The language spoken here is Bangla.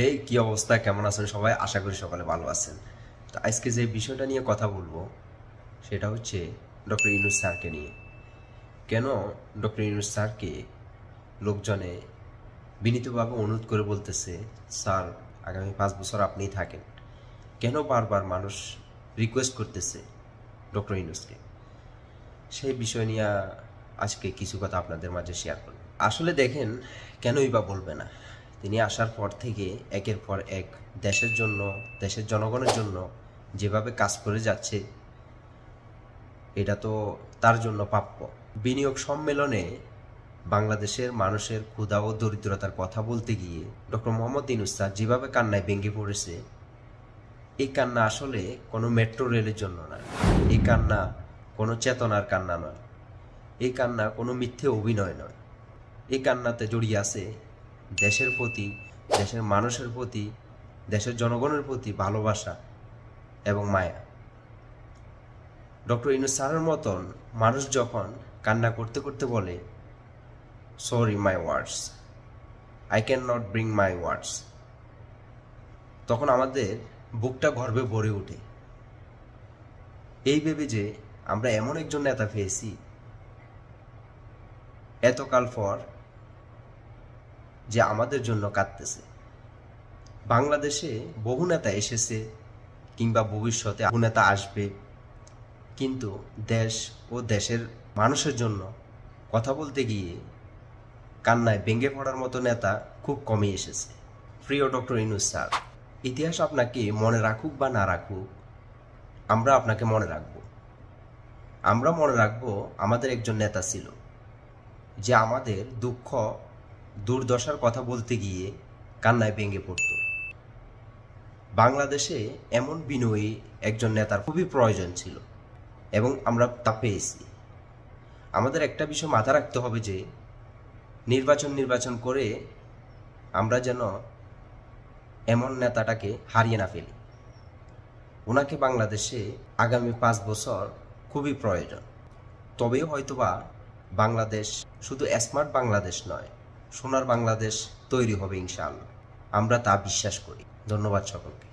এই কি অবস্থা, কেমন আছেন সবাই? আশা করি সকালে ভালো আছেন। তো আজকে যে বিষয়টা নিয়ে কথা বলবো সেটা হচ্ছে ডক্টর ইউনূস স্যারকে নিয়ে। কেন ডক্টর ইউনূস স্যারকে লোকজনে বিনীতভাবে অনুরোধ করে বলতেছে, স্যার আগামী 5 বছর আপনিই থাকেন। কেন বারবার মানুষ রিকোয়েস্ট করতেছে ডক্টর ইউনূসকে, সেই বিষয় নিয়ে আজকে কিছু কথা আপনাদের মাঝে শেয়ার করব। আসলে দেখেন, কেনই বা বলবে না, তিনি আসার পর থেকে একের পর এক দেশের জন্য, দেশের জনগণের জন্য যেভাবে কাজ করে যাচ্ছে, এটা তো তার জন্য প্রাপ্য। বিনিয়োগ সম্মেলনে বাংলাদেশের মানুষের ক্ষুধা ও দরিদ্রতার কথা বলতে গিয়ে ডক্টর মোহাম্মদ ইউনূস স্যার যেভাবে কান্নায় ভেঙে পড়েছে, এই কান্না আসলে কোনো মেট্রো রেলের জন্য নয়, এই কান্না কোনো চেতনার কান্না নয়, এই কান্না কোনো মিথ্যে অভিনয় নয়। এই কান্নাতে জড়িয়ে আছে দেশের প্রতি, দেশের মানুষের প্রতি, দেশের জনগণের প্রতি ভালোবাসা এবং মায়া। ডক্টর ইউনূস স্যারের মতন মানুষ যখন কান্না করতে করতে বলে, sorry my words, I can not bring my words, তখন আমাদের বুকটা গর্বে ভরে ওঠে, এই ভেবে যে আমরা এমন একজন নেতা পেয়েছি এতকাল পর যে আমাদের জন্য কাঁদতেছে। বাংলাদেশে বহু নেতা এসেছে কিংবা ভবিষ্যতে বহু নেতা আসবে, কিন্তু দেশ ও দেশের মানুষের জন্য কথা বলতে গিয়ে কান্নায় ভেঙে পড়ার মতো নেতা খুব কমই এসেছে। প্রিয় ডক্টর ইউনূস স্যার, ইতিহাস আপনাকে মনে রাখুক বা না রাখুক, আমরা আপনাকে মনে রাখব। আমরা মনে রাখব আমাদের একজন নেতা ছিল যে আমাদের দুঃখ দুর্দশার কথা বলতে গিয়ে কান্নায় ভেঙে পড়ত। বাংলাদেশে এমন বিনয়ী একজন নেতার খুবই প্রয়োজন ছিল এবং আমরা তা পেয়েছি। আমাদের একটা বিষয় মাথা রাখতে হবে যে নির্বাচন করে আমরা যেন এমন নেতাটাকে হারিয়ে না ফেলি। ওনাকে বাংলাদেশে আগামী 5 বছর খুবই প্রয়োজন। তবেই হয়তোবা বাংলাদেশ শুধু স্মার্ট বাংলাদেশ নয়, সোনার বাংলাদেশ তৈরি হবে ইনশাআল্লাহ। আমরা তা বিশ্বাস করি। ধন্যবাদ সকলকে।